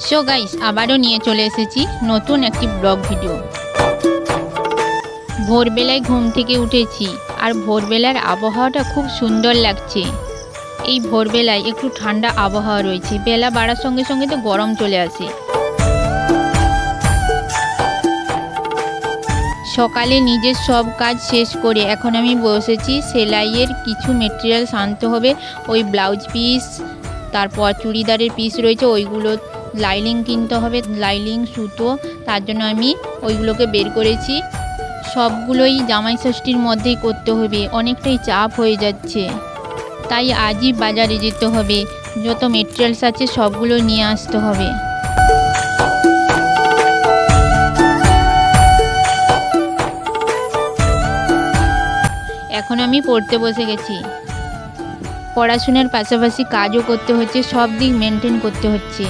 So guys, আবারও নিয়ে চলে এসেছি নতুন একটি ব্লগ ভিডিও। ভোরবেলায় ঘুম থেকে উঠেছি আর ভোরবেলার আবহাওয়াটা খুব সুন্দর লাগছে। এই ভোরবেলায় একটু ঠান্ডা আবহাওয়া রয়েছে, বেলা বাড়ার সঙ্গে সঙ্গে তো গরম চলে আসে। সকালে নিজের সব কাজ শেষ করে এখন আমি বসেছি সেলাইয়ের কিছু মেটেরিয়ালস আনতে হবে। ওই ব্লাউজ পিস, তারপর চুড়িদারের পিস রয়েছে, ওইগুলো লাইনিং কিনতে হবে, লাইনিং সুতো। তার জন্য আমি ওইগুলোকে বের করেছি। সবগুলোই জামাই ষষ্ঠীর মধ্যেই করতে হবে, অনেকটাই চাপ হয়ে যাচ্ছে। তাই আজই বাজারে যেতে হবে, যত মেটেরিয়ালস আছে সবগুলো নিয়ে আসতে হবে। এখন আমি পড়তে বসে গেছি। পড়াশোনার পাশাপাশি কাজও করতে হচ্ছে, সব দিক মেনটেন করতে হচ্ছে।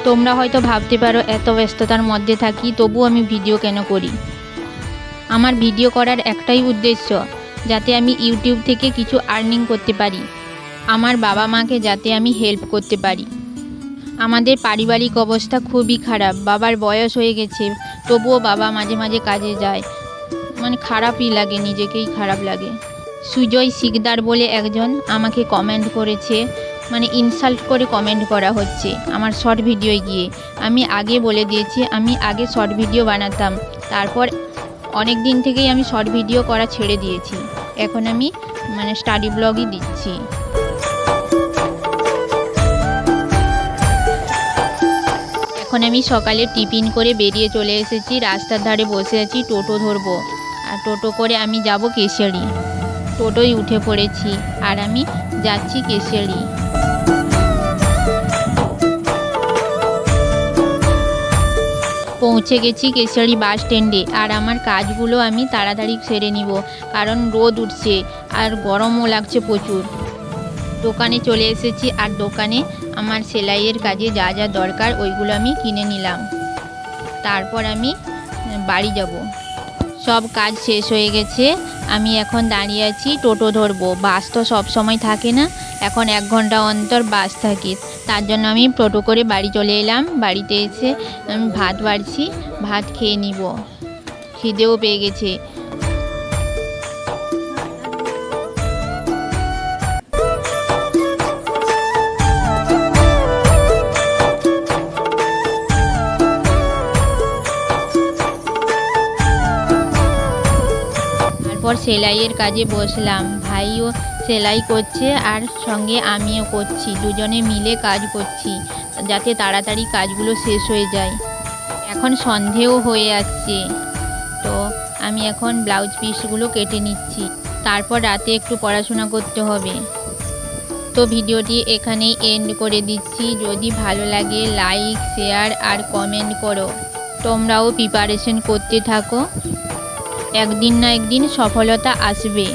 তোমরা হয়তো ভাবতে পারো এত ব্যস্ততার মধ্যে থাকি তবু আমি ভিডিও কেন করি। আমার ভিডিও করার একটাই উদ্দেশ্য, যাতে আমি ইউটিউব থেকে কিছু আর্নিং করতে পারি, আমার বাবা মাকে যাতে আমি হেল্প করতে পারি। আমাদের পারিবারিক অবস্থা খুবই খারাপ, বাবার বয়স হয়ে গেছে, তবুও বাবা মাঝে মাঝে কাজে যায়। খারাপই লাগে, নিজেকেই খারাপ লাগে। সুজয় শিকদার বলে একজন আমাকে কমেন্ট করেছে, ইনসাল্ট করে কমেন্ট করা হচ্ছে আমার শর্ট ভিডিওয় গিয়ে। আমি আগে বলে দিয়েছি, আমি আগে শর্ট ভিডিও বানাতাম, তারপর অনেক দিন থেকেই আমি শর্ট ভিডিও করা ছেড়ে দিয়েছি। এখন আমি স্টাডি ব্লগই দিচ্ছি। এখন আমি সকালে টিফিন করে বেরিয়ে চলে এসেছি, রাস্তার ধারে বসে আছি, টোটো ধরবো। আর টোটো করে আমি যাব কেশিয়ারি। টোটোয় উঠে পড়েছি আর আমি যাচ্ছি কেশিয়ারি। পৌঁছে গেছি কেশিয়ারি বাস স্ট্যান্ডে। আর আমার কাজগুলো আমি তাড়াতাড়ি সেরে নিব, কারণ রোদ উঠছে আর গরমও লাগছে প্রচুর। দোকানে চলে এসেছি আর দোকানে আমার সেলাইয়ের কাজে যা যা দরকার ওইগুলো আমি কিনে নিলাম। তারপর আমি বাড়ি যাব। সব কাজ শেষ হয়ে গেছে, আমি এখন দাঁড়িয়ে আছি, টোটো ধরবো। বাস তো সব সময় থাকে না, এখন 1 ঘন্টা অন্তর বাস থাকে। তার জন্য আমি টোটো করে বাড়ি চলে এলাম। বাড়িতে এসে আমি ভাত বাড়ছি, ভাত খেয়ে নিব, খিদেও পেয়ে গেছে। তারপর সেলাইয়ের কাজে বসলাম। ভাইও সেলাই করছে আর সঙ্গে আমিও করছি, দুজনে মিলে কাজ করছি যাতে তাড়াতাড়ি কাজগুলো শেষ হয়ে যায়। এখন সন্ধেও হয়ে আসছে, তো আমি এখন ব্লাউজ পিসগুলো কেটে নিচ্ছি। তারপর রাতে একটু পড়াশোনা করতে হবে। তো ভিডিওটি এখানেই এন্ড করে দিচ্ছি। যদি ভালো লাগে লাইক, শেয়ার আর কমেন্ট করো। তোমরাও প্রিপারেশন করতে থাকো, একদিন না একদিন সফলতা আসবে,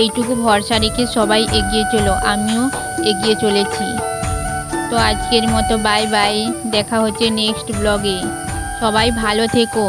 এইটুকু ভরসা রেখে সবাই এগিয়ে চলো। আমিও এগিয়ে চলেছি। তো আজকের মতো বাই বাই, দেখা হচ্ছে নেক্সট ব্লগে। সবাই ভালো থেকো।